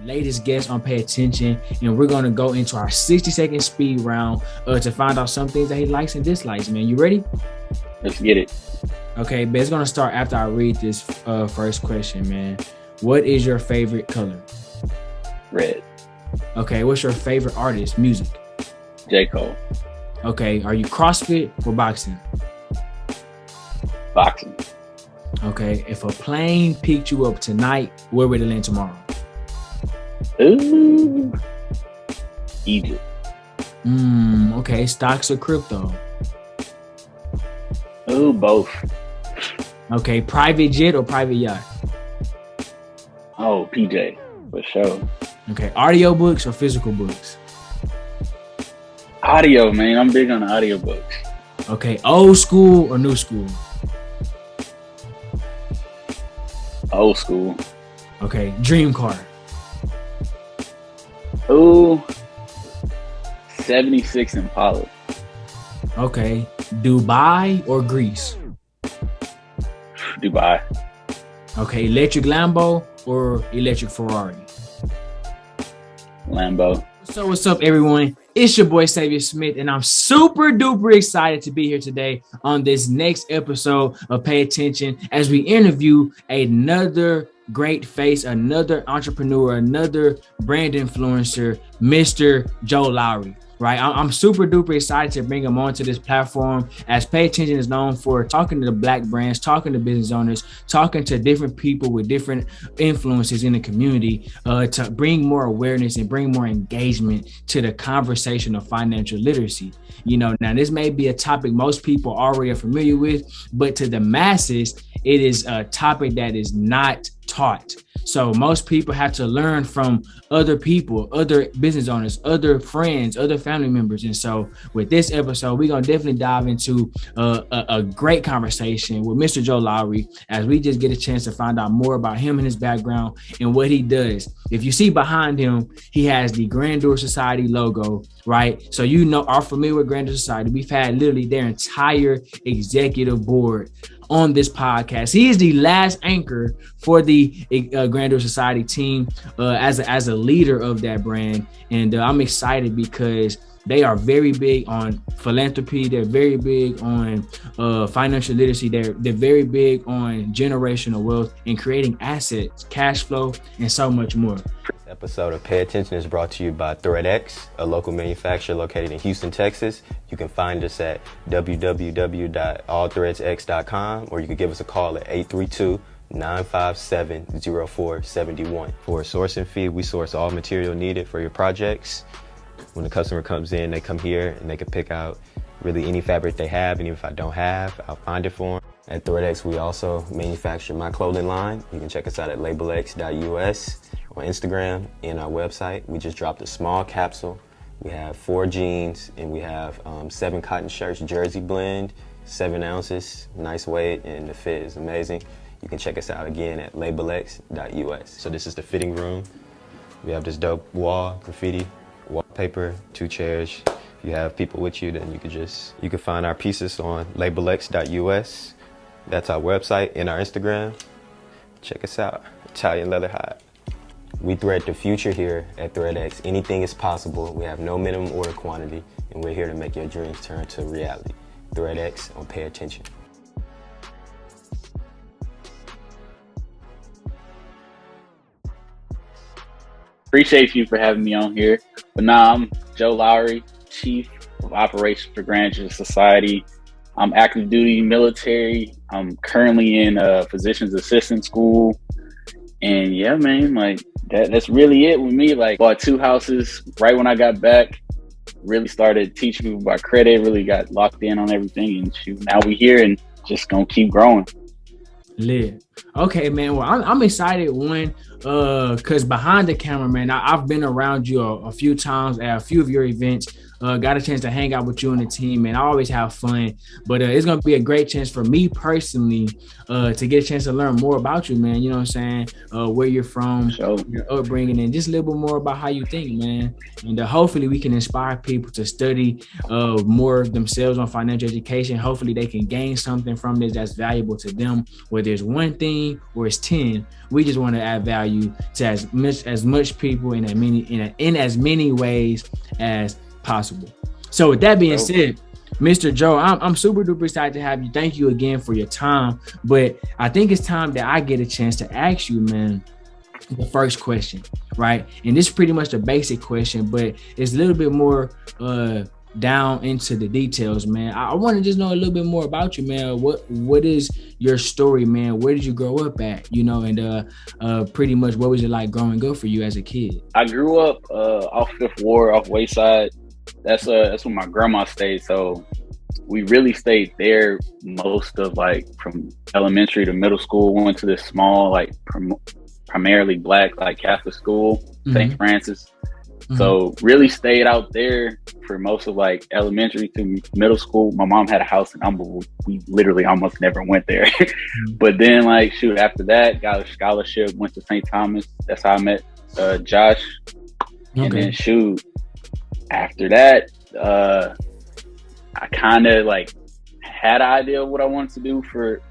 latest guest on Pay Attention, and we're going to go into our 60-second speed round to find out some things that he likes and dislikes, man. You ready? Let's get it. Okay, but it's going to start after I read this first question, man. What is your favorite color? Red. Okay, what's your favorite artist, music? J. Cole. Okay, are you CrossFit or boxing? Boxing. Okay, if a plane picked you up tonight, where would it land tomorrow? Ooh. Egypt. Okay, stocks or crypto? Ooh, both. Okay, private jet or private yacht? Oh, PJ, for sure. Okay, audio books or physical books? Audio, man. I'm big on audiobooks. Okay, old school or new school? Old school. Okay, dream car? Ooh, 76 Impala. Okay, Dubai or Greece? Dubai. Okay, electric Lambo or electric Ferrari? Lambo. So what's up, everyone? It's your boy 1saviorsmith, and I'm super duper excited to be here today on this next episode of Pay Attention as we interview another great face, another entrepreneur, another brand influencer, Mr. Joe Lowery. Right, I'm super duper excited to bring him onto this platform, as Pay Attention is known for talking to the Black brands, talking to business owners, talking to different people with different influences in the community to bring more awareness and bring more engagement to the conversation of financial literacy. You know, now this may be a topic most people already are familiar with, but to the masses, it is a topic that is not taught. So most people have to learn from other people, other business owners, other friends, other family members. And so with this episode, we're going to definitely dive into a great conversation with Mr. Joe Lowery as we just get a chance to find out more about him and his background and what he does. If you see behind him, he has the Grandeur Society logo, right? So you know, are familiar with Grandeur Society. We've had literally their entire executive board on this podcast. He is the last anchor for the Grandeur Society team as a leader of that brand. And I'm excited because they are very big on philanthropy. They're very big on financial literacy. They're very big on generational wealth and creating assets, cash flow, and so much more. This episode of Pay Attention is brought to you by ThreadX, a local manufacturer located in Houston, Texas. You can find us at www.allthreadsx.com, or you can give us a call at 832-957-0471. For a sourcing fee, we source all material needed for your projects. When the customer comes in, they come here and they can pick out really any fabric they have, and even if I don't have, I'll find it for them. At ThreadX, we also manufacture my clothing line. You can check us out at labelx.us on Instagram and our website. We just dropped a small capsule. We have 4 jeans and we have 7 cotton shirts, jersey blend, 7 ounces, nice weight, and the fit is amazing. You can check us out again at labelx.us. So this is the fitting room. We have this dope wall, graffiti, wallpaper, 2 chairs. If you have people with you, then you can find our pieces on labelx.us. That's our website and our Instagram. Check us out, Italian Leather Hide. We thread the future here at ThreadX. Anything is possible. We have no minimum order quantity, and we're here to make your dreams turn to reality. ThreadX on Pay Attention. Appreciate you for having me on here. But now I'm Joe Lowery, Chief of Operations for Grandeur Society. I'm active duty military. I'm currently in physician's assistant school. And yeah, man, like that's really it with me. Like, bought 2 houses right when I got back. Really started teaching people about credit, really got locked in on everything. And shoot, now we here and just gonna keep growing. Lit. Okay, man. Well, I'm excited because behind the camera, man, I've been around you a few times at a few of your events. got a chance to hang out with you and the team, man. I always have fun, but it's gonna be a great chance for me personally to get a chance to learn more about you, man. You know what I'm saying? Where you're from, your upbringing, and just a little bit more about how you think, man. And hopefully we can inspire people to study more themselves on financial education. Hopefully they can gain something from this that's valuable to them, whether it's one thing or it's 10. We just want to add value to as much people in as many ways as possible. So with that being said, Mr. Joe, I'm super duper excited to have you. Thank you again for your time. But I think it's time that I get a chance to ask you, man, the first question, right? And this is pretty much the basic question, but it's a little bit more down into the details, man. I want to just know a little bit more about you, man. What is your story, man? Where did you grow up at? You know, and pretty much what was it like growing up for you as a kid? I grew up off Fifth Ward, off Wayside. That's where my grandma stayed. So we really stayed there most of like from elementary to middle school. We went to this small, like primarily Black, like Catholic school, St. Francis. So really stayed out there for most of like elementary to middle school. My mom had a house in Humble. We literally almost never went there. But then like, after that, got a scholarship, went to St. Thomas. That's how I met Josh. And then after that, I kind of like had an idea of what I wanted to do for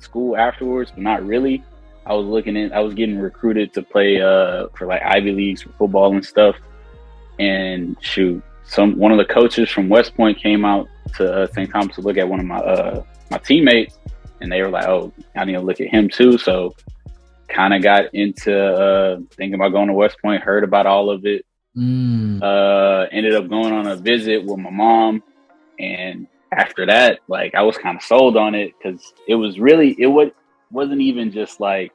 school afterwards, but not really. I was getting recruited to play for like Ivy Leagues for football and stuff. And one of the coaches from West Point came out to St. Thomas to look at one of my teammates, and they were like, "Oh, I need to look at him too." So kind of got into thinking about going to West Point. Heard about all of it. Ended up going on a visit with my mom, and after that, like I was kind of sold on it because it wasn't even just like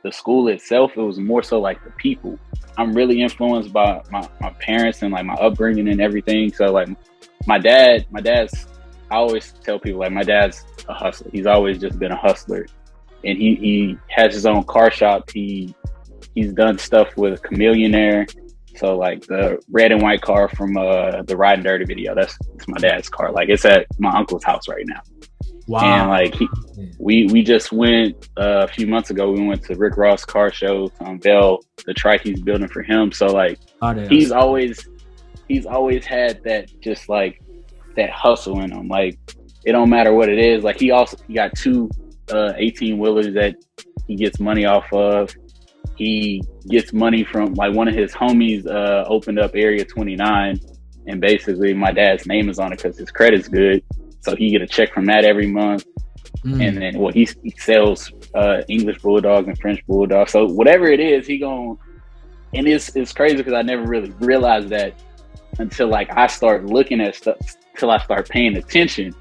the school itself. It was more so like the people. I'm really influenced by my parents and like my upbringing and everything. So like my dad's, I always tell people like my dad's a hustler. He's always just been a hustler, and he has his own car shop. He's done stuff with Chameleonaire. So like the red and white car from the Riding Dirty video, it's my dad's car. Like it's at my uncle's house right now. Wow. And like we just went a few months ago, we went to Rick Ross car show to unveil the trike he's building for him. So like he's always had that, just like that hustle in him. Like it don't matter what it is. Like he got two 18-wheelers that he gets money off of. He gets money from like one of his homies opened up Area 29, and basically my dad's name is on it because his credit's good. So he get a check from that every month. And then he sells English Bulldogs and French Bulldogs. So whatever it is, and it's crazy because I never really realized that until like I start looking at stuff, till I start paying attention,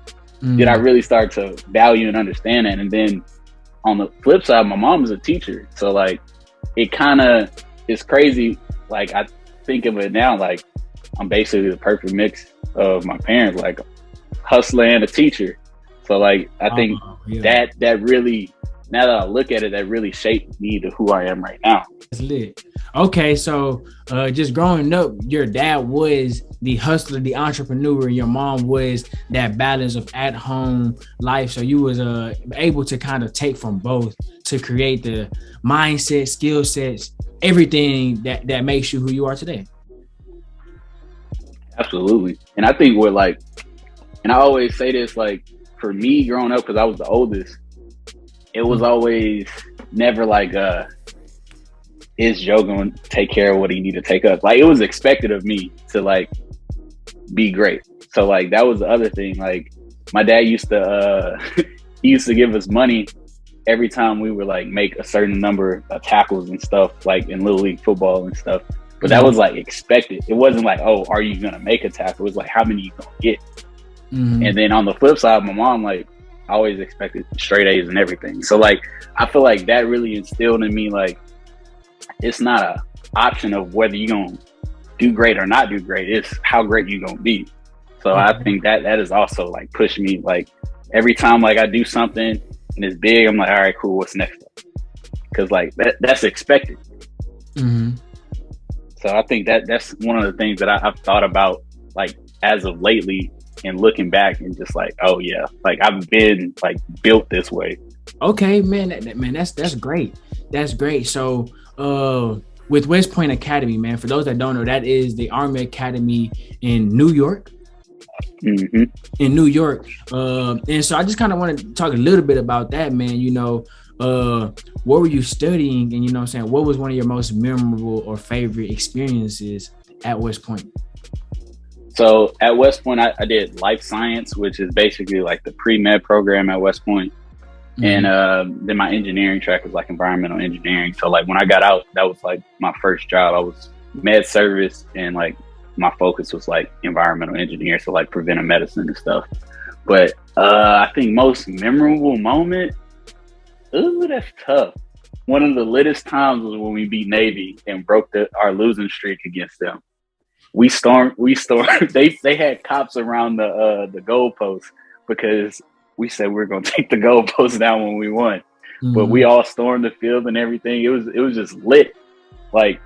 did I really start to value and understand that. And then on the flip side, my mom is a teacher. So like it kind of is crazy. Like I think of it now, like I'm basically the perfect mix of my parents, like hustler and a teacher. So like I think that really, now that I look at it, that really shaped me to who I am right now. That's lit. Okay, so just growing up, your dad was the hustler, the entrepreneur, and your mom was that balance of at-home life. So you was able to kind of take from both to create the mindset, skill sets, everything that makes you who you are today. Absolutely. And I think and I always say this, like for me growing up, because I was the oldest, it was always never like is Joe going to take care of what he need to take up? Like it was expected of me to like be great. So like that was the other thing. Like my dad used to he used to give us money every time we would like make a certain number of tackles and stuff, like in Little League football and stuff. But that was like expected. It wasn't like, oh, are you gonna make a tackle? It was like, how many you gonna get? And then on the flip side, my mom, like, I always expected straight A's and everything. So like I feel like that really instilled in me, like, it's not a option of whether you're gonna do great or not do great. It's how great you're gonna be. So I think that is also like pushed me. Like every time like I do something and it's big, I'm like, all right, cool, what's next? Because like that's expected. So I think that's one of the things that I've thought about, like as of lately and looking back and just like, oh yeah, like I've been like built this way. Okay, man, that's great. That's great. So, with West Point Academy, man, for those that don't know, that is the Army Academy in New York. Mm-hmm. In New York. And so I just kind of want to talk a little bit about that, man. You know, what were you studying? And, you know what I'm saying, what was one of your most memorable or favorite experiences at West Point? So at West Point, I did life science, which is basically like the pre-med program at West Point. Mm-hmm. And then my engineering track was like environmental engineering. So like when I got out, that was like my first job. I was med service, and like my focus was like environmental engineer, so like preventive medicine and stuff. But I think most memorable moment, that's tough. One of the littest times was when we beat Navy and broke our losing streak against them. We stormed. They had cops around the goalpost because we said we were going to take the goalpost down when we won. Mm-hmm. But we all stormed the field and everything. It was just lit. Like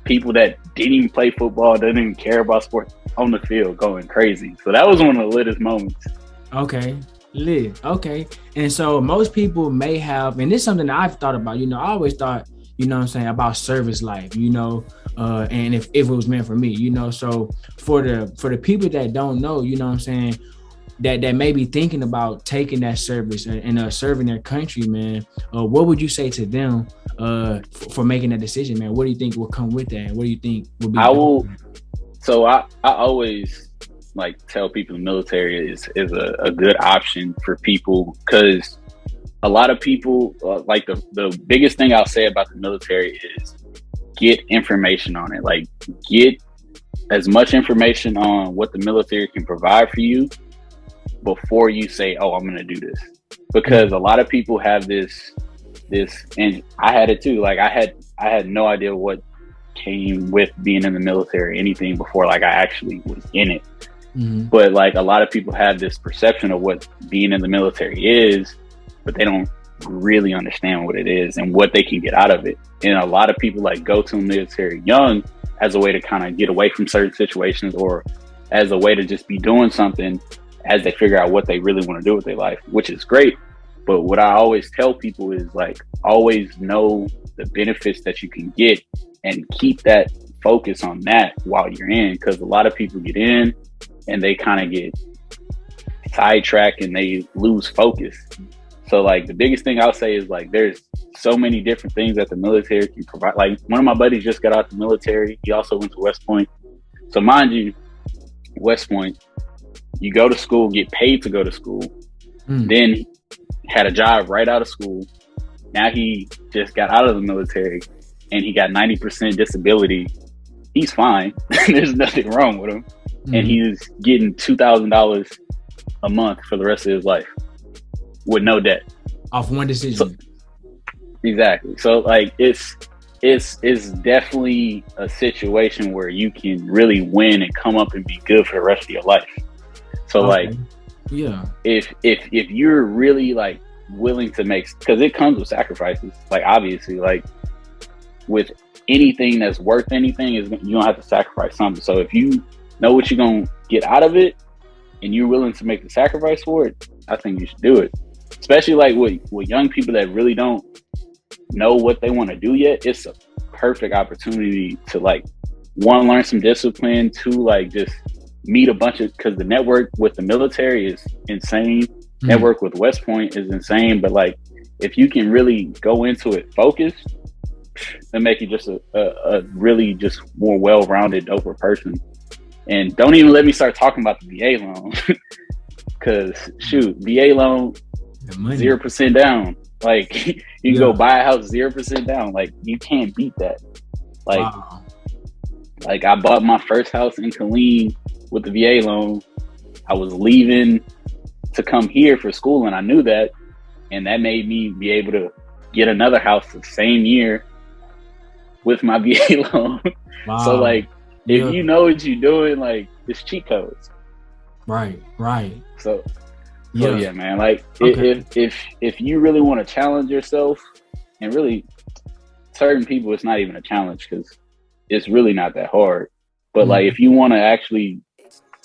people that didn't even play football, didn't even care about sports, on the field going crazy. So that was one of the littest moments. Okay. Lit. Okay. And so most people may have, and this is something that I've thought about, you know, I always thought, you know what I'm saying, about service life, you know, and if it was meant for me, you know. So for the people that don't know, you know what I'm saying, that may be thinking about taking that service and serving their country, man, what would you say to them for making that decision, man? What do you think will come with that? And what do you think will be? I always like tell people the military is a good option for people, because a lot of people like the biggest thing I'll say about the military is get information on it. Like get as much information on what the military can provide for you before you say, oh, I'm going to do this. Because a lot of people have this, and I had it too. Like I had no idea what came with being in the military, anything before like I actually was in it. Mm-hmm. But like a lot of people have this perception of what being in the military is, but they don't really understand what it is and what they can get out of it. And a lot of people like go to the military young as a way to kind of get away from certain situations, or as a way to just be doing something as they figure out what they really want to do with their life, which is great. But what I always tell people is like, always know the benefits that you can get and keep that focus on that while you're in. Because a lot of people get in and they kind of get sidetracked and they lose focus. So like the biggest thing I'll say is like, there's so many different things that the military can provide. Like one of my buddies just got out the military. He also went to West Point. So mind you, West Point, you go to school, get paid to go to school, then had a job right out of school. Now he just got out of the military and he got 90% disability. He's fine. There's nothing wrong with him. And he's getting $2,000 a month for the rest of his life with no debt. Off one decision. Exactly. So like it's definitely a situation where you can really win and come up and be good for the rest of your life. So like, yeah, if you're really like willing to make, because it comes with sacrifices, like obviously, like with anything that's worth anything, is you don't have to sacrifice something. So if you know what you're gonna get out of it and you're willing to make the sacrifice for it, I think you should do it. Especially like with young people that really don't know what they want to do yet. It's a perfect opportunity to like, one, learn some discipline, two, like just meet a bunch of, because the network with the military is insane. Network with West Point is insane. But like, if you can really go into it focused, and make you just a really just more well-rounded, doper person. And don't even let me start talking about the VA loan, because shoot, VA loan 0% down. Like you can go buy a house 0% down. Like you can't beat that. Like, wow. Like I bought my first house in Killeen with the VA loan. I was leaving to come here for school, and I knew that, and that made me be able to get another house the same year with my VA loan. Wow. So like, if you know what you're doing, like it's cheat codes. Right. So yeah, man. Like if you really want to challenge yourself, and really certain people, it's not even a challenge because it's really not that hard. But like if you want to actually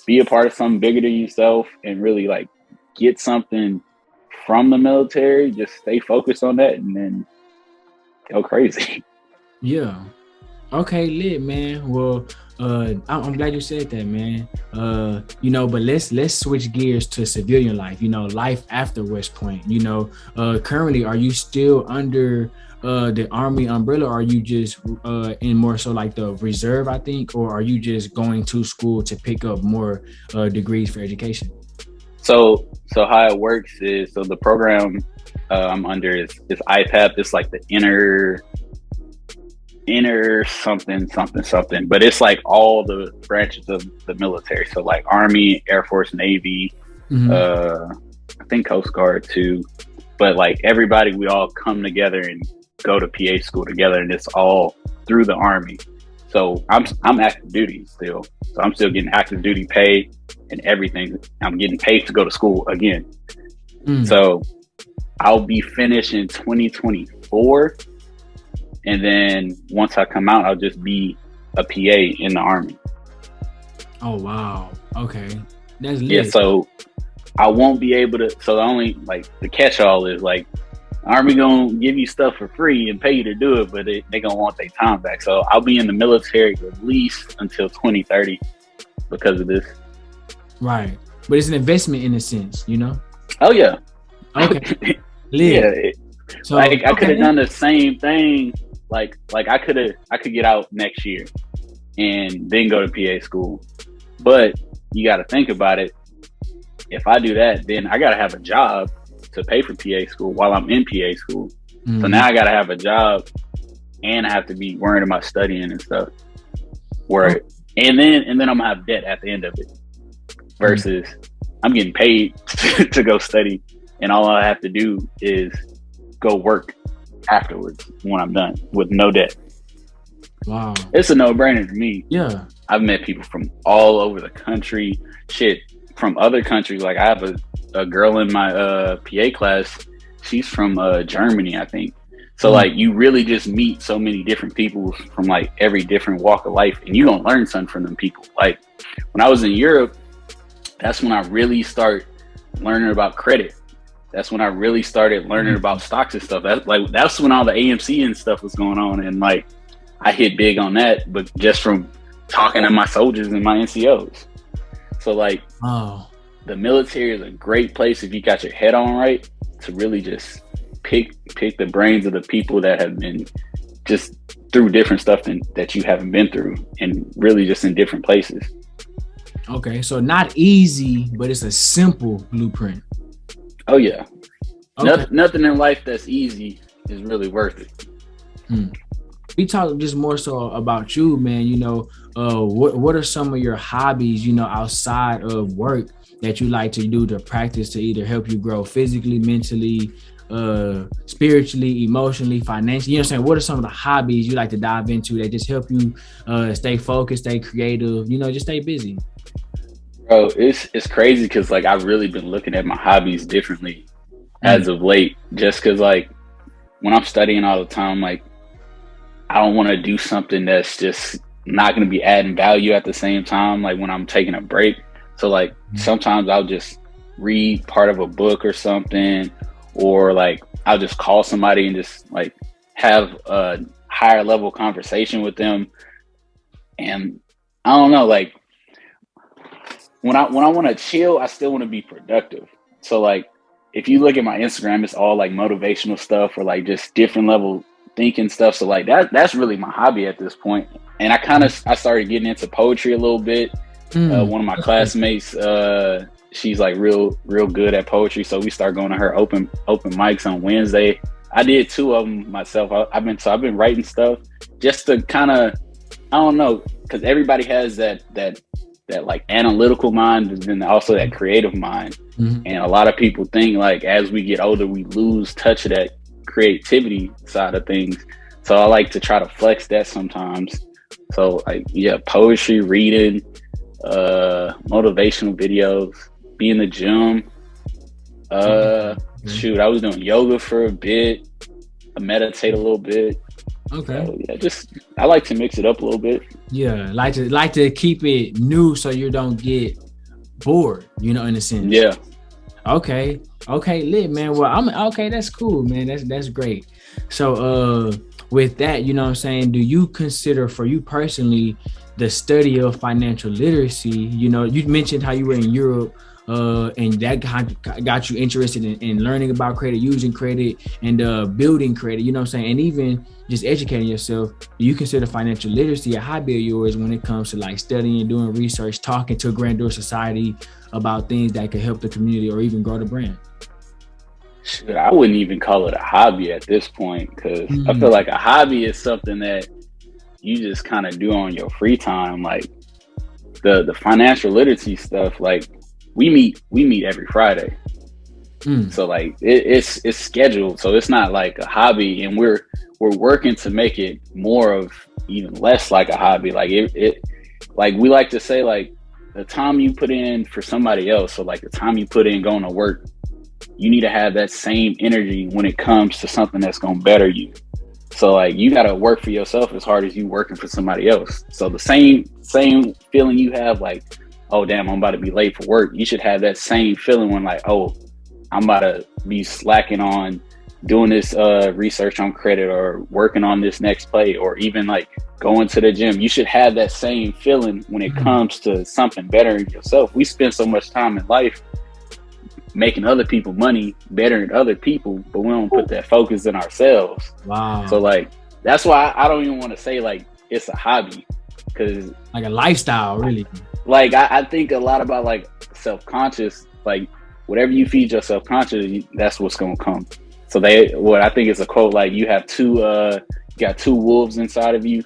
be a part of something bigger than yourself and really like get something from the military, just stay focused on that and then go crazy. Yeah. Okay, lit, man. Well, I'm glad you said that, man. But let's switch gears to civilian life. Life after West Point. Currently, are you still under the Army umbrella, or are you just in more so like the reserve, I think, or are you just going to school to pick up more degrees for education? So how it works is, so the program I'm under is IPAP. It's like the inner something, but it's like all the branches of the military. So like Army, Air Force, Navy, I think Coast Guard too. But like everybody, we all come together and go to PA school together, and it's all through the Army. So I'm active duty still. So I'm still getting active duty pay and everything. I'm getting paid to go to school again. So I'll be finished in 2024. And then once I come out, I'll just be a PA in the Army. Oh, wow. Okay. That's lit. Yeah, so I won't be able to, so the only, like, the catch-all is, like, Army gonna give you stuff for free and pay you to do it, but they gonna want their time back. So I'll be in the military at least until 2030 because of this. Right. But it's an investment in a sense, Oh, yeah. Okay. Lit. Yeah. So, like, I could have done the same thing. Like I could get out next year and then go to PA school. But you got to think about it. If I do that, then I got to have a job to pay for PA school while I'm in PA school. So now I got to have a job and I have to be worrying about studying and stuff. And then I'm gonna have debt at the end of it versus I'm getting paid to go study and all I have to do is go work afterwards when I'm done with no debt. Wow. It's a no-brainer to me. Yeah. I've met people from all over the country, from other countries. Like I have a girl in my PA class. She's from Germany, I think. So like you really just meet so many different people from like every different walk of life, and you're gonna learn something from them people. Like when I was in Europe, that's when I really start learning about credit. That's when I really started learning about stocks and stuff. That's when all the AMC and stuff was going on, and like I hit big on that, but just from talking to my soldiers and my NCOs. So like, the military is a great place if you got your head on right to really just pick the brains of the people that have been just through different stuff that you haven't been through, and really just in different places. Okay, so not easy, but it's a simple blueprint. Oh yeah. Okay. Nothing in life that's easy is really worth it. We talk just more so about you, man. What are some of your hobbies, outside of work that you like to do to practice to either help you grow physically, mentally, spiritually, emotionally, financially? What are some of the hobbies you like to dive into that just help you stay focused, stay creative, just stay busy? Bro, it's crazy because like I've really been looking at my hobbies differently as of late, just because like when I'm studying all the time, like I don't want to do something that's just not going to be adding value at the same time, like when I'm taking a break. So like sometimes I'll just read part of a book or something, or like I'll just call somebody and just like have a higher level conversation with them. And I don't know, like when I want to chill, I still want to be productive. So like if you look at my Instagram, it's all like motivational stuff or like just different level thinking stuff. So like that's really my hobby at this point. And I started getting into poetry a little bit. One of my classmates, she's like real good at poetry. So we started going to her open mics on Wednesday. I did 2 of them myself. I've been writing stuff just to kind of, I don't know, because everybody has that like analytical mind, and then also that creative mind. And a lot of people think like as we get older, we lose touch of that creativity side of things. So I like to try to flex that sometimes. So like, yeah, poetry, reading, motivational videos, be in the gym. Shoot, I was doing yoga for a bit. I meditate a little bit. Okay. So, yeah, I like to mix it up a little bit. Yeah, like to keep it new so you don't get bored, in a sense. Yeah. Okay, lit, man. Well, I'm okay. That's cool, man. That's great. So, with that, what I'm saying, do you consider, for you personally, the study of financial literacy? You mentioned how you were in Europe, and that got you interested in learning about credit, using credit, and building credit. You know what I'm saying, and even just educating yourself. Do you consider financial literacy a hobby of yours when it comes to like studying, doing research, talking to a grandeur society about things that could help the community or even grow the brand? Shit, I wouldn't even call it a hobby at this point, because I feel like a hobby is something that you just kind of do on your free time. Like the financial literacy stuff, like we meet every Friday. So like it's scheduled, so it's not like a hobby, and we're working to make it more of even less like a hobby. Like it like we like to say, like the time you put in for somebody else, so like the time you put in going to work, you need to have that same energy when it comes to something that's going to better you. So like you got to work for yourself as hard as you working for somebody else. So the same feeling you have, like, oh damn, I'm about to be late for work, you should have that same feeling when like, oh, I'm about to be slacking on doing this research on credit, or working on this next play, or even like going to the gym. You should have that same feeling when it comes to something bettering yourself. We spend so much time in life making other people money, bettering other people, but we don't put that focus in ourselves. Wow. So like that's why I don't even want to say like it's a hobby, because like a lifestyle, really. Like I think a lot about like self-conscious, like whatever you feed your self-conscious, that's what's gonna come. So what I think is a quote, like you got two wolves inside of you,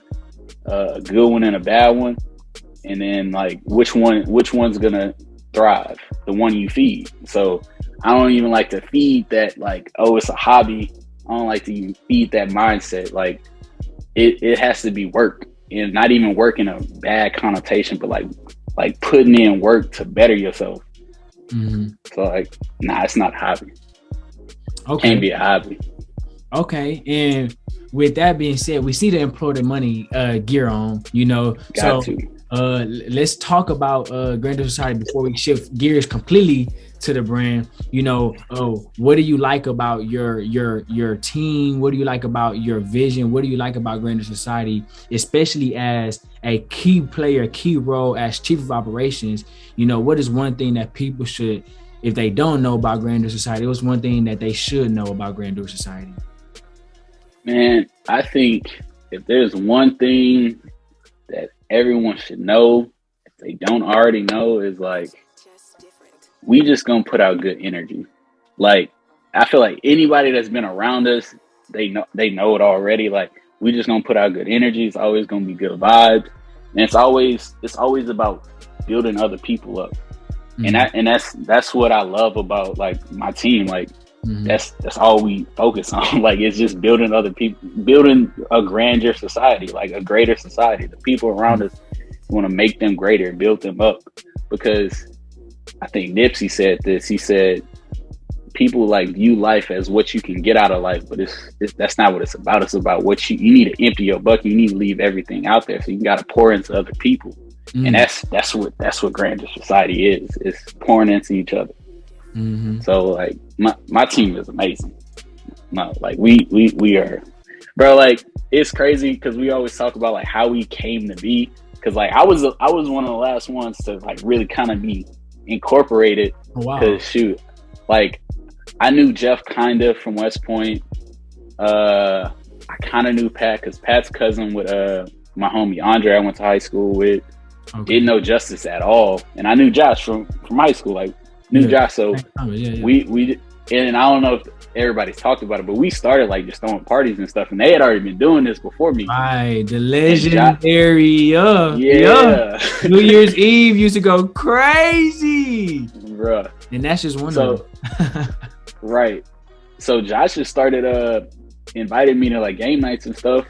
a good one and a bad one, and then like which one's gonna thrive? The one you feed. So I don't even like to feed that, like, oh, it's a hobby. I don't like to even feed that mindset. Like it has to be work, and not even work in a bad connotation, but like putting in work to better yourself. So like, nah, it's not a hobby. Okay. Can't be a hobby. Okay. And with that being said, we see the employer money gear on, Got to. Let's talk about Grandeur Society before we shift gears completely to the brand. What do you like about your team? What do you like about your vision? What do you like about Grandeur Society, especially as a key player, key role as chief of operations? What is one thing that people should, if they don't know about Grandeur Society, what's one thing that they should know about Grandeur Society? Man, I think if there's one thing that everyone should know, if they don't already know, is like, we just gonna put out good energy. Like, I feel like anybody that's been around us, they know it already. Like, we just gonna put out good energy. It's always gonna be good vibes, and it's always about building other people up. And that's what I love about like my team. Like that's all we focus on. Like it's just building other people, building a grander society, like a greater society. The people around us, we want to make them greater, build them up. Because I think Nipsey said this. He said people like view life as what you can get out of life, but that's not what it's about. It's about what you need to empty your bucket. You need to leave everything out there, so you got to pour into other people. And that's what Grandeur Society is. It's pouring into each other. So like my team is amazing. No, like we are, bro. Like it's crazy because we always talk about like how we came to be. Because like I was one of the last ones to like really kind of be incorporated. Oh, wow. Because shoot, like I knew Jeff kind of from West Point. I kind of knew Pat because Pat's cousin with my homie Andre I went to high school with. Okay. Didn't know Justice at all, and I knew Josh from high school. Like knew Josh, so we and I don't know if everybody's talked about it, but we started like just throwing parties and stuff, and they had already been doing this before me. Right, the legendary, yeah. New Year's Eve used to go crazy, bruh. And that's just one of them. Right. So Josh just started invited me to like game nights and stuff.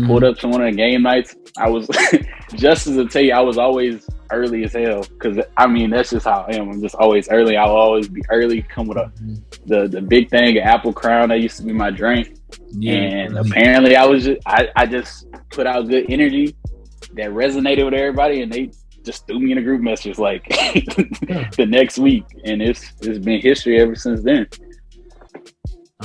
Pulled up to one of the game nights. I was just as to tell you, I was always early as hell because I mean that's just how I am. I'm just always early. I'll always be early. Come with the big thing of Apple Crown that used to be my drink. And apparently I just put out good energy that resonated with everybody, and just threw me in a group message like the next week, and it's been history ever since then.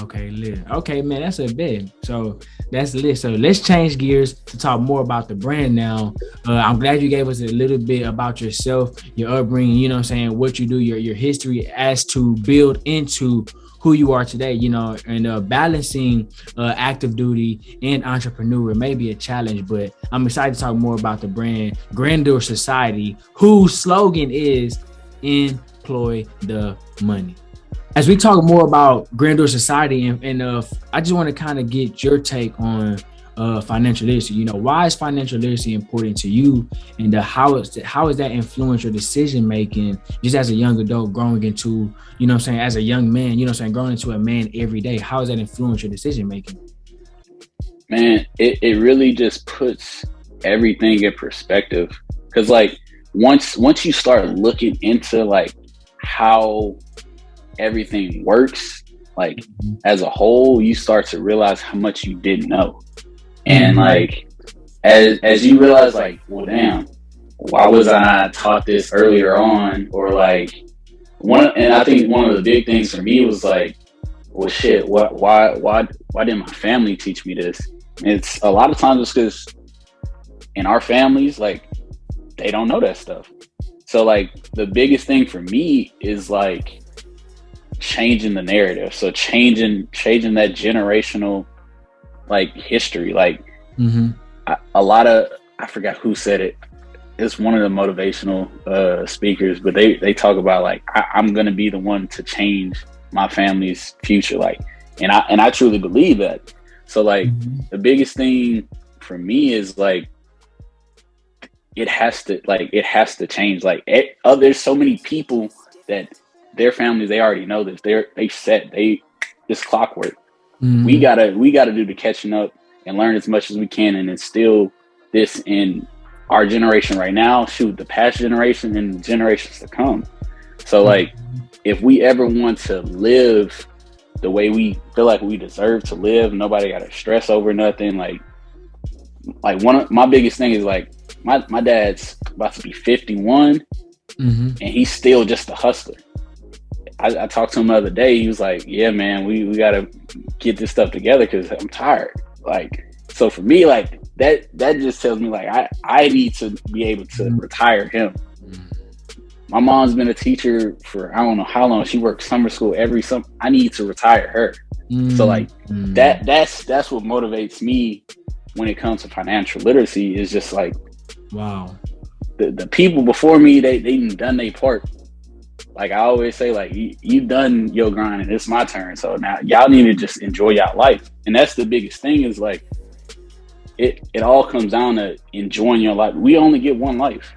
Okay, lit. Okay, man, that's a bit. So that's lit. So let's change gears to talk more about the brand now. I'm glad you gave us a little bit about yourself, your upbringing, you know what I'm saying, what you do, your history as to build into who you are today, you know, and balancing active duty and entrepreneur may be a challenge, but I'm excited to talk more about the brand Grandeur Society, whose slogan is employ the money. As we talk more about Grandeur Society, and I just want to kind of get your take on financial literacy. You know, why is financial literacy important to you, and how is that influence your decision making just as a young adult growing into, you know what I'm saying, as a young man, you know what I'm saying, growing into a man every day? How does that influence your decision making? Man, it really just puts everything in perspective, because like once you start looking into like how everything works, like as a whole, you start to realize how much you didn't know. And like as you realize, like, well, damn, why was I not taught this earlier on? Or like and I think one of the big things for me was like, well, shit, why didn't my family teach me this? And it's a lot of times it's because in our families, like, they don't know that stuff. So like the biggest thing for me is like changing the narrative. So changing that generational like history. Like I forgot who said it. It's one of the motivational speakers, but they talk about like I'm gonna be the one to change my family's future. Like, and I truly believe that. So like the biggest thing for me is like it has to change. Like there's so many people that their families, they already know this. It's clockwork. We gotta do the catching up and learn as much as we can and instill this in our generation right now, shoot, the past generation and the generations to come. So like if we ever want to live the way we feel like we deserve to live, nobody gotta stress over nothing. Like one of my biggest thing is like my dad's about to be 51 and he's still just a hustler. I talked to him the other day. He was like, yeah, man, we got to get this stuff together because I'm tired. Like, so for me, like that just tells me like I need to be able to retire him. My mom's been a teacher for, I don't know how long. She worked summer school every summer. I need to retire her. So like that's what motivates me when it comes to financial literacy, is just like, wow, the people before me, they done their part. Like I always say, like you done your grind and it's my turn. So now y'all need to just enjoy y'all life. And that's the biggest thing, is like it all comes down to enjoying your life. We only get one life.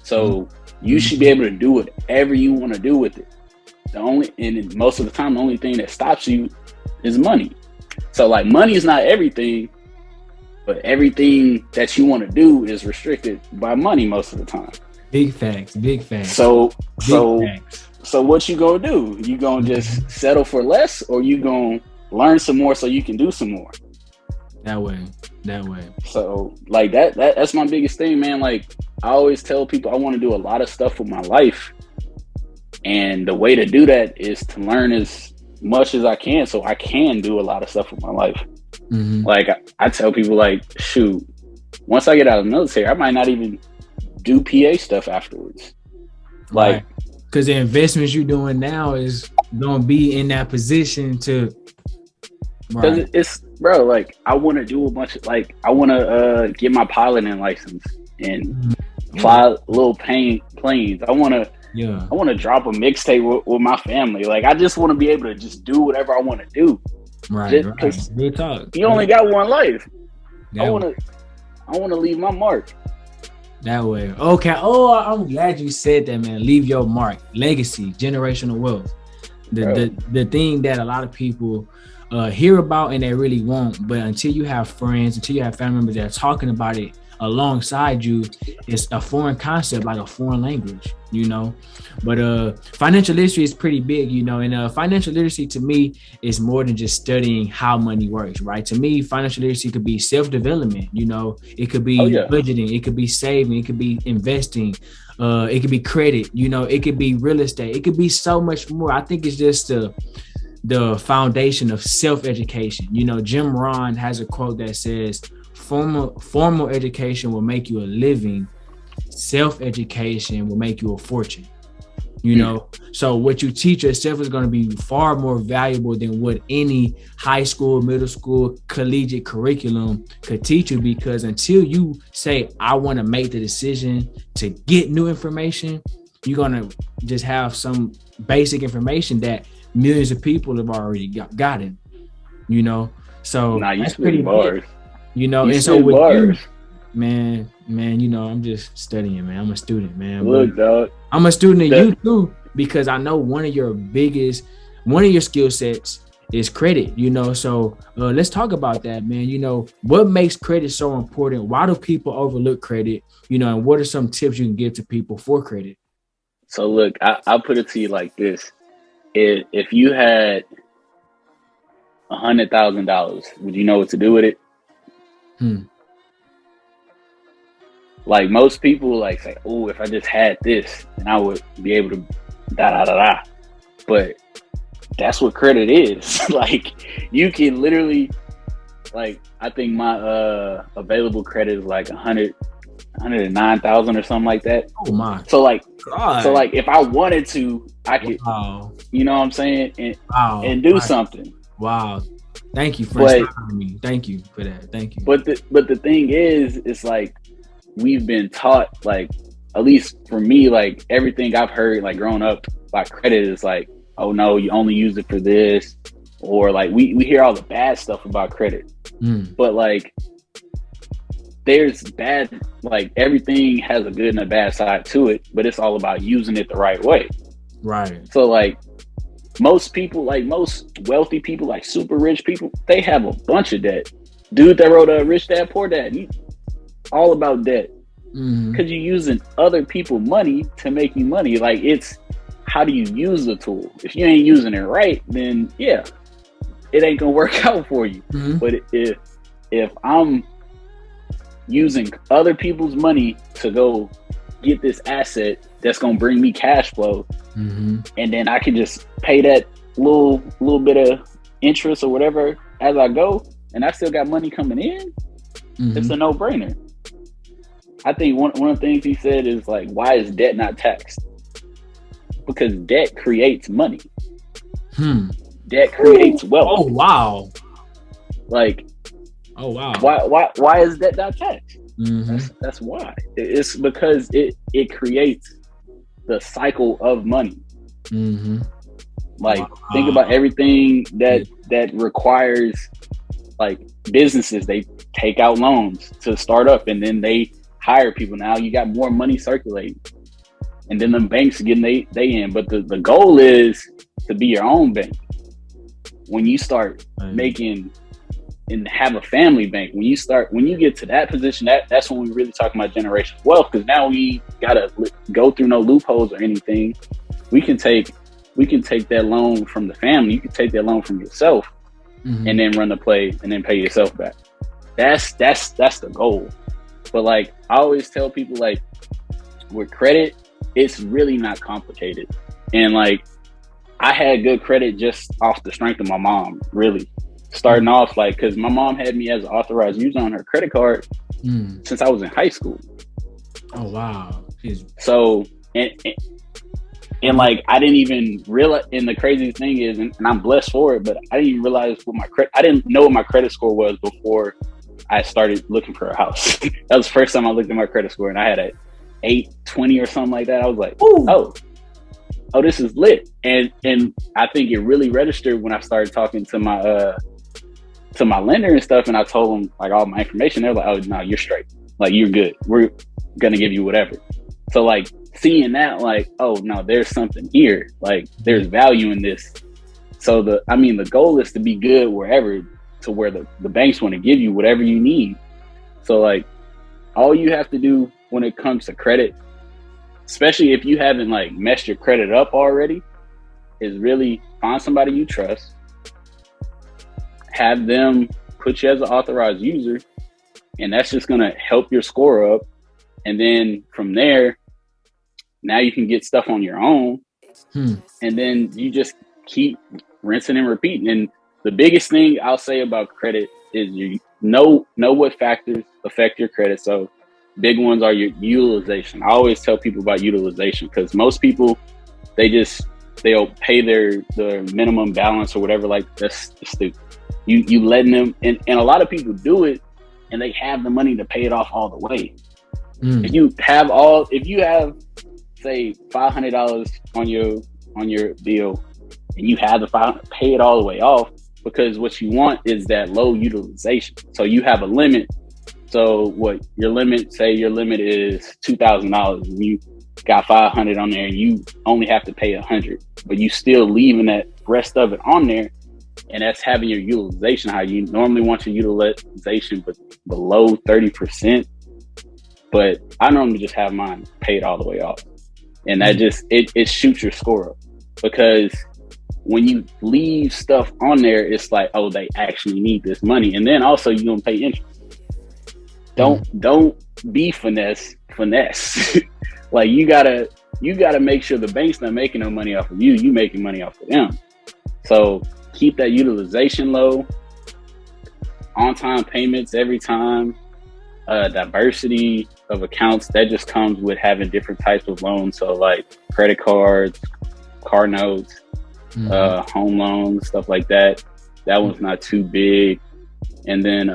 So you should be able to do whatever you want to do with it. And most of the time, the only thing that stops you is money. So like money is not everything, but everything that you want to do is restricted by money most of the time. Big facts. So what you gonna do? You gonna just settle for less, or you gonna learn some more so you can do some more? That way. So like that's my biggest thing, man. Like I always tell people I want to do a lot of stuff with my life. And the way to do that is to learn as much as I can so I can do a lot of stuff with my life. Like I tell people, like, shoot, once I get out of the military, I might not even do PA stuff afterwards. Like, because the investments you're doing now is gonna be in that position to, because it's, bro, like I want to do a bunch of, like, I want to get my piloting license and fly little planes. I want to drop a mixtape with my family. Like I just want to be able to just do whatever I want to do. Right. Good talk. You only got one life. I want to leave my mark. That way. Okay. Oh, I'm glad you said that, man. Leave your mark. Legacy, generational wealth. The thing that a lot of people hear about and they really want, but until you have friends, until you have family members that are talking about it alongside you is a foreign concept, like a foreign language, But financial literacy is pretty big, and financial literacy to me is more than just studying how money works, right? To me, financial literacy could be self-development, it could be budgeting, it could be saving, it could be investing, it could be credit, it could be real estate, it could be so much more. I think it's just the foundation of self-education. Jim Rohn has a quote that says, formal education will make you a living, self-education will make you a fortune. So what you teach yourself is going to be far more valuable than what any high school, middle school, collegiate curriculum could teach you, because until you say, I want to make the decision to get new information, you're going to just have some basic information that millions of people have already gotten, so that's pretty bars. And so with bars. You, man, I'm just studying, man. I'm a student, man. Look, dog. I'm a student of you too, because I know one of your skill sets is credit, So let's talk about that, man. What makes credit so important? Why do people overlook credit? And what are some tips you can give to people for credit? So look, I'll put it to you like this. If you had $100,000, would you know what to do with it? Like most people say, oh, if I just had this, then I would be able to da. But that's what credit is. Like you can literally, I think my available credit is like 109,000 or something like that. Oh my. So God. So if I wanted to, I could, you know what I'm saying? And do something. Wow. Thank you for inspiring me. Thank you for that. Thank you. But the thing is, it's like we've been taught, at least for me, everything I've heard growing up about credit is oh no, you only use it for this, or we hear all the bad stuff about credit. But there's bad, everything has a good and a bad side to it, but it's all about using it the right way. Right. So most people, most wealthy people, super rich people, they have a bunch of debt. Dude that wrote Rich Dad Poor Dad, all about debt. Because you're using other people's money to make you money. It's how do you use the tool? If you ain't using it right, then yeah, it ain't gonna work out for you. But if I'm using other people's money to go get this asset that's gonna bring me cash flow, and then I can just pay that little bit of interest or whatever as I go, and I still got money coming in, it's a no-brainer. I think one of the things he said is why is debt not taxed? Because debt creates money. Debt creates wealth. Oh wow. Oh wow. Why is debt not taxed? That's why. It's because it creates the cycle of money. Think about everything that requires businesses. They take out loans to start up, and then they hire people. Now you got more money circulating, and then the banks getting they in. But the goal is to be your own bank. When you start making and have a family bank, when you get to that position, that's when we really talking about generational wealth, because now we gotta go through no loopholes or anything. We can take that loan from the family. You can take that loan from yourself, and then run the play and then pay yourself back. That's the goal. But I always tell people, with credit, it's really not complicated. And I had good credit just off the strength of my mom, really. Starting off, because my mom had me as an authorized user on her credit card since I was in high school. Oh, wow. So, and I didn't even realize, and the crazy thing is, and I'm blessed for it, but I didn't even realize I didn't know what my credit score was before I started looking for a house. That was the first time I looked at my credit score, and I had a 820 or something like that. I was like, oh, this is lit. And I think it really registered when I started talking to my lender and stuff, and I told them all my information. They're like, oh no, you're straight. You're good. We're gonna give you whatever. So seeing that, oh no, there's something here. There's value in this. So the goal is to be good wherever, to where the banks want to give you whatever you need. So all you have to do when it comes to credit, especially if you haven't like messed your credit up already, is really find somebody you trust, have them put you as an authorized user, and that's just gonna help your score up. And then from there, now you can get stuff on your own. And then you just keep rinsing and repeating. And the biggest thing I'll say about credit is you know what factors affect your credit. So big ones are your utilization. I always tell people about utilization because most people, they'll pay their minimum balance or whatever. Like that's stupid. You letting them, and a lot of people do it and they have the money to pay it off all the way. If you have say $500 on your bill and you have pay it all the way off, because what you want is that low utilization. So you have a limit. So what your limit is $2,000 and you got 500 on there and you only have to pay 100, but you still leaving that rest of it on there. And that's having your utilization, how you normally want your utilization, but below 30%. But I normally just have mine paid all the way off. And that just, it shoots your score up, because when you leave stuff on there, it's like, oh, they actually need this money. And then also you're going to pay interest. Don't be finesse. Like you gotta make sure the bank's not making no money off of you. You making money off of them. So keep that utilization low, on-time payments every time, diversity of accounts. That just comes with having different types of loans. So like credit cards, car notes, home loans, stuff like that. That one's not too big. And then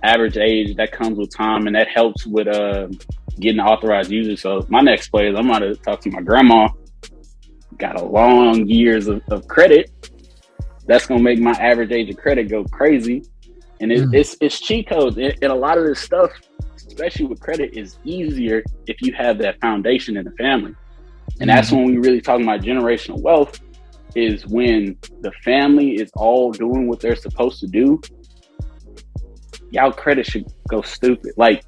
average age, that comes with time, and that helps with getting authorized users. So my next play is I'm going to talk to my grandma. Got a long years of credit. That's going to make my average age of credit go crazy. And it's cheat codes. And a lot of this stuff, especially with credit, is easier if you have that foundation in the family. And that's when we really talking about generational wealth, is when the family is all doing what they're supposed to do. Y'all credit should go stupid. Like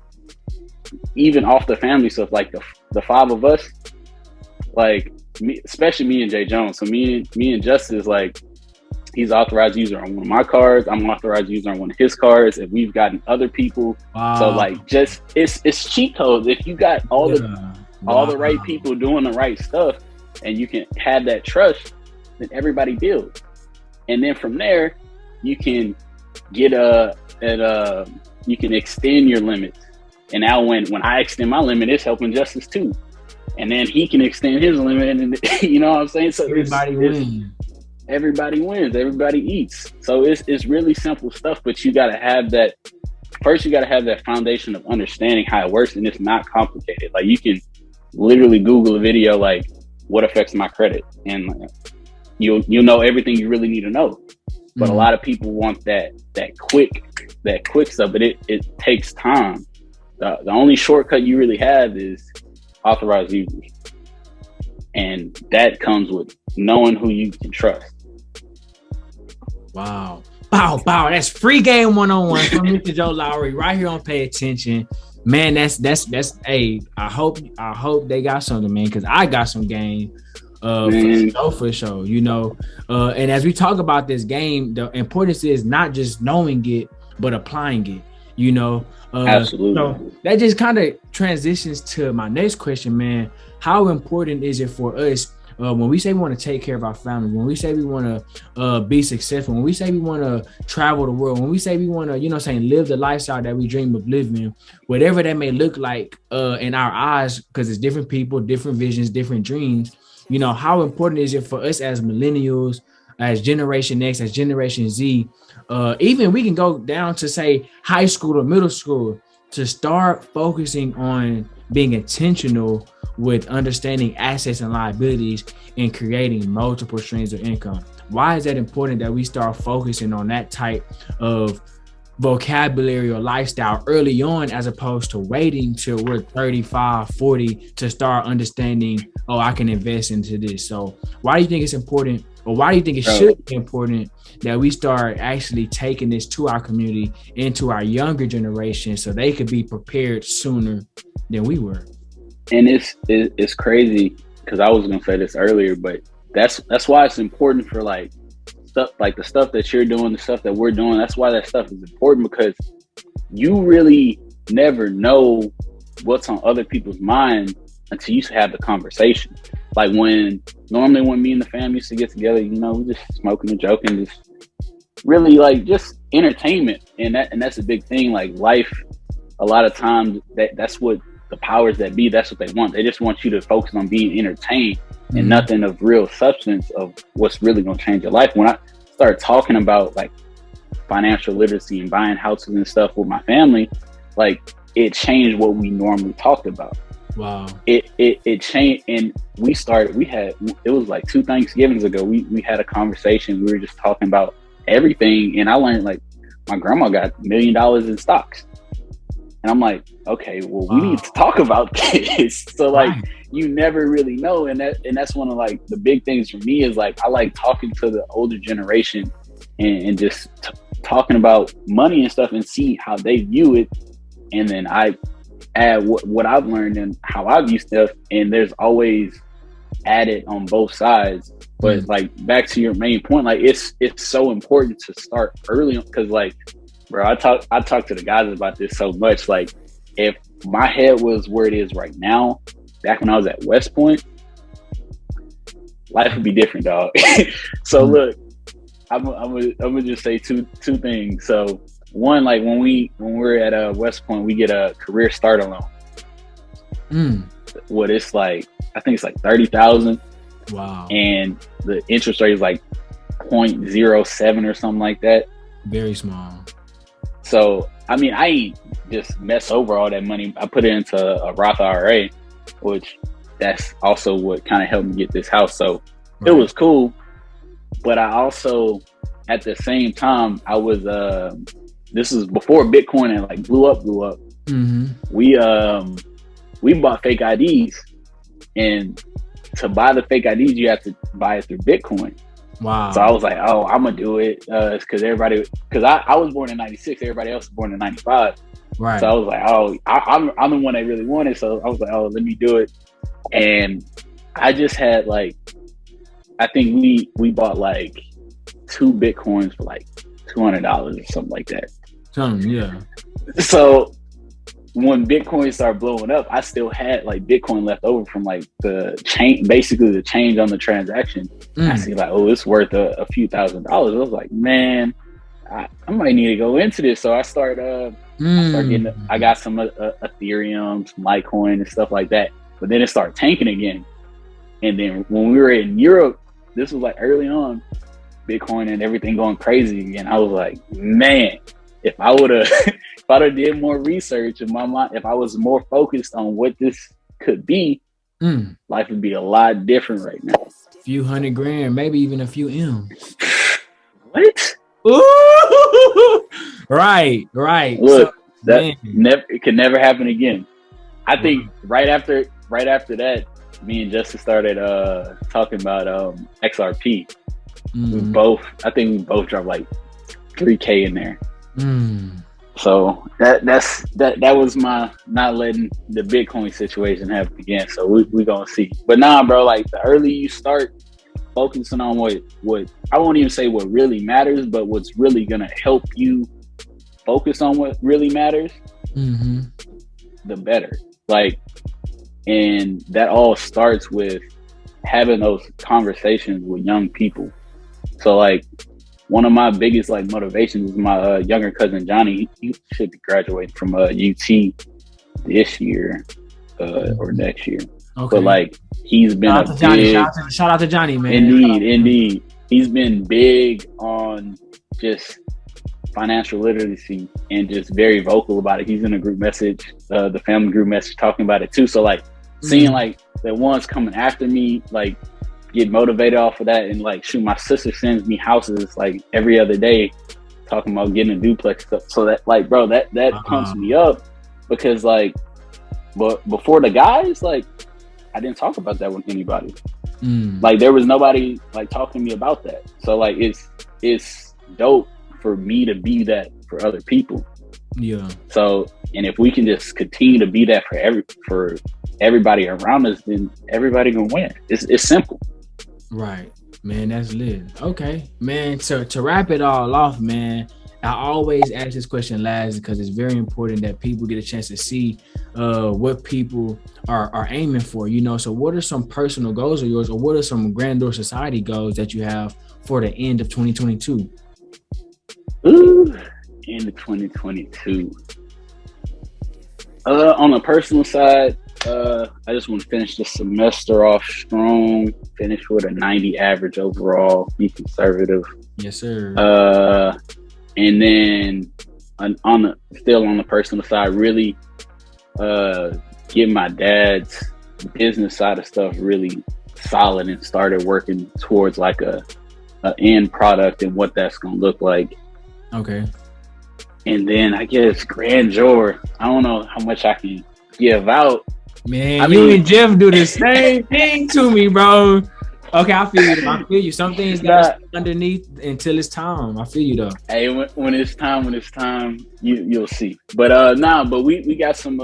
even off the family stuff, like the five of us, like me, especially me and Jay Jones. So me and Justice, like he's authorized user on one of my cards. I'm authorized user on one of his cards. And we've gotten other people. Wow. So like just it's cheat codes. If you got all the right people doing the right stuff and you can have that trust, then everybody builds. And then from there, you can get you can extend your limits. And now when I extend my limit, it's helping Justice too. And then he can extend his limit, and you know what I'm saying? So everybody wins. Everybody wins. Everybody eats. So it's really simple stuff, but you gotta have that. First, you gotta have that foundation of understanding how it works, and it's not complicated. Like you can literally Google a video like what affects my credit, and you'll know everything you really need to know. But a lot of people want that quick stuff, but it takes time. The only shortcut you really have is authorized users. And that comes with knowing who you can trust. Wow. That's free game 101 from Mr. Joe Lowery right here on Pay Attention. Man, that's hey, I hope they got something, man, because I got some game. For sure, you know. And as we talk about this game, the importance is not just knowing it, but applying it, you know. Absolutely. So that just kind of transitions to my next question, man. How important is it for us when we say we want to take care of our family, when we say we want to be successful, when we say we want to travel the world, when we say we want to, live the lifestyle that we dream of living, whatever that may look like in our eyes, because it's different people, different visions, different dreams. You know, how important is it for us as millennials, as Generation X, as Generation Z, even we can go down to say high school or middle school, to start focusing on being intentional with understanding assets and liabilities and creating multiple streams of income? Why is that important that we start focusing on that type of vocabulary or lifestyle early on, as opposed to waiting till we're 35, 40 to start understanding, oh, I can invest into this? So why do you think it's important Or why do you think it Bro. should be important that we start actually taking this to our community, into our younger generation, so they could be prepared sooner than we were? And it's crazy because I was gonna say this earlier, but that's why it's important for like stuff like the stuff that you're doing, the stuff that we're doing. That's why that stuff is important, because you really never know what's on other people's mind until you have the conversation. Like normally when me and the fam used to get together, you know, we just smoking and joking, just really like just entertainment. And that's a big thing. Like life, a lot of times that's what the powers that be, that's what they want. They just want you to focus on being entertained and nothing of real substance of what's really going to change your life. When I started talking about like financial literacy and buying houses and stuff with my family, like it changed what we normally talked about. Wow. It changed. And it was like 2 Thanksgivings ago, we had a conversation. We were just talking about everything. And I learned like my grandma got $1 million in stocks. And I'm like, okay, well, we need to talk about this. So like, you never really know. And that's one of like the big things for me is like, I like talking to the older generation and just talking about money and stuff and see how they view it. And then I add what I've learned and how I view stuff. And there's always added on both sides. But like back to your main point, like it's so important to start early, because like, bro, I talk to the guys about this so much. Like, if my head was where it is right now, back when I was at West Point, life would be different, dog. So look, I'm gonna just say two things. So one, like when we're at West Point, we get a career starter loan. What it's like, I think it's like $30,000. Wow. And the interest rate is like 0.07 or something like that. Very small. So, I mean, I ain't just mess over all that money. I put it into a Roth IRA, which that's also what kind of helped me get this house. So It was cool. But I also, at the same time, I was, this was before Bitcoin and like blew up. We bought fake IDs, and to buy the fake IDs, you have to buy it through Bitcoin. Wow. So I was like, oh, I'm gonna do it. It's because I was born in 96. Everybody else was born in 95. Right. So I was like, oh, I'm the one they really wanted. So I was like, oh, let me do it. And I just had like, I think we bought like 2 Bitcoins for like $200 or something like that. Yeah. So when Bitcoin started blowing up, I still had like Bitcoin left over from like the change, basically the change on the transaction. I see like, oh, it's worth a few $1,000s. I was like, man, I might need to go into this. So I started getting, I got some Ethereum, some Litecoin and stuff like that. But then it started tanking again. And then when we were in Europe, this was like early on, Bitcoin and everything going crazy again. I was like, man, if I would have, if I'd have did more research in my mind, if I was more focused on what this could be, life would be a lot different right now. A few $100,000, maybe even a few M's. What? Ooh! Right. Look, so, it could never happen again. I think right after that, me and Justin started talking about XRP. I think we both dropped like $3,000 in there. So that was my not letting the Bitcoin situation happen again. So we gonna see. But nah, bro, like the earlier you start focusing on what I won't even say what really matters, but what's really gonna help you focus on what really matters, the better. Like, and that all starts with having those conversations with young people. So like, one of my biggest like motivations is my younger cousin Johnny. He should be graduating from UT this year or next year. Okay. But like, he's been shout out to Johnny, man. Indeed. He's been big on just financial literacy and just very vocal about it. He's in a group message, the family group message, talking about it too. So like, seeing like the ones coming after me, like, get motivated off of that. And like, shoot, my sister sends me houses like every other day talking about getting a duplex stuff. So that like, bro, that pumps me up, because like, but before the guys, like, I didn't talk about that with anybody. Like there was nobody like talking to me about that. So like it's dope for me to be that for other people. Yeah. So, and if we can just continue to be that for everybody around us, then everybody can win. It's simple. Right, man. That's lit. Okay, man. To wrap it all off, man, I always ask this question last because it's very important that people get a chance to see what people are aiming for. You know, so what are some personal goals of yours, or what are some Grandeur Society goals that you have for the end of 2022? Ooh, end of 2022. On the personal side, I just want to finish the semester off strong, finish with a 90 average overall, be conservative. Yes, sir. And then still on the personal side, really get my dad's business side of stuff really solid and started working towards like a end product and what that's gonna look like. Okay. And then I guess grandeur. I don't know how much I can give out. Man, you and Jeff do the same thing to me, bro. Okay, I feel you. I feel you. Some things got underneath until it's time. I feel you though. Hey, when it's time, you'll see. But but we got some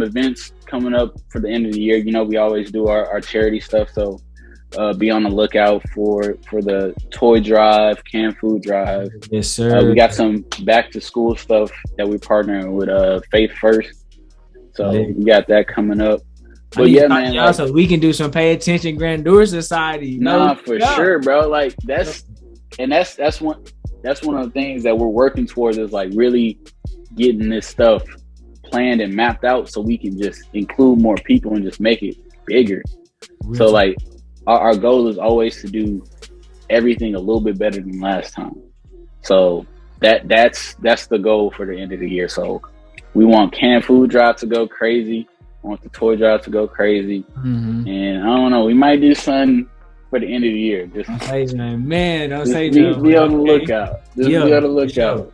events coming up for the end of the year. You know, we always do our charity stuff, so be on the lookout for the toy drive, canned food drive. Yes, sir. We got some back to school stuff that we're partnering with Faith First. So we got that coming up. But yeah, man, like, so we can do some Pay Attention Grandeur Society. Nah, for sure, bro. Like that's one of the things that we're working towards is like really getting this stuff planned and mapped out so we can just include more people and just make it bigger. So like our goal is always to do everything a little bit better than last time. So that's the goal for the end of the year. So we want canned food drive to go crazy. I want the toy drive to go crazy. And I don't know, we might do something for the end of the year. Just don't say nothing, man. Don't say nothing. Be on the lookout. Be on the lookout.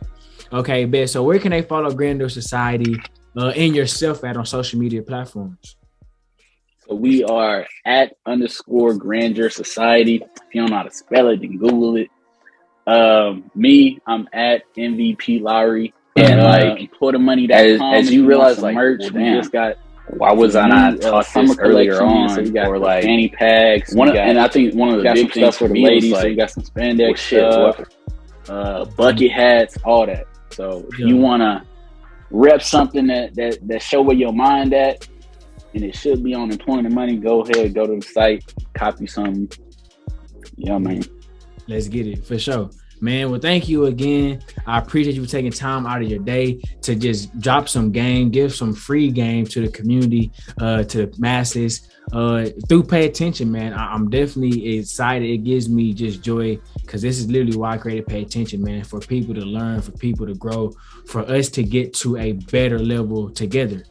Okay, bet. So where can they follow Grandeur Society and yourself on social media platforms? So we are at _Grandeur Society. If you don't know how to spell it, then Google it. Me, I'm at MVP Lowery. And like pour the money that as you realize, like merch, we just got. Why was I not taught this earlier on? So we got like fanny packs. And I think one of the big stuff for the ladies. Like, so you got some spandex stuff, bucket hats, all that. So if you want to rep something that show where your mind at, and it should be on employment money, go ahead, go to the site, copy something. Yeah, man. Let's get it for sure. Man, well, thank you again. I appreciate you taking time out of your day to just drop some game, give some free game to the community, to the masses, through Pay Attention, man. I'm definitely excited. It gives me just joy because this is literally why I created Pay Attention, man, for people to learn, for people to grow, for us to get to a better level together,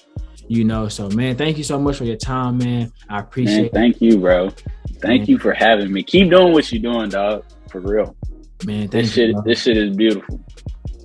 you know? So, man, thank you so much for your time, man. I appreciate it. Thank you, bro. Thank you for having me. Keep doing what you're doing, dog, for real. Man, this shit is beautiful.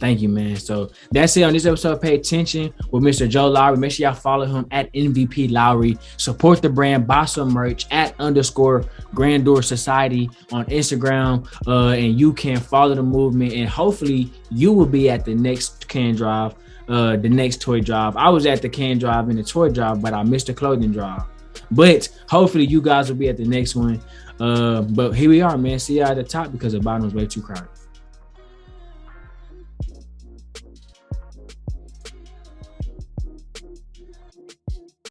Thank you, man. So that's it on this episode of Pay Attention with Mr. Joe Lowery. Make sure y'all follow him at MVP Lowery. Support the brand, buy some merch at _Grandeur Society on Instagram. And you can follow the movement. And hopefully you will be at the next can drive, the next toy drive. I was at the can drive and the toy drive, but I missed the clothing drive. But hopefully you guys will be at the next one. But here we are, man. See you at the top because the bottom is way too crowded.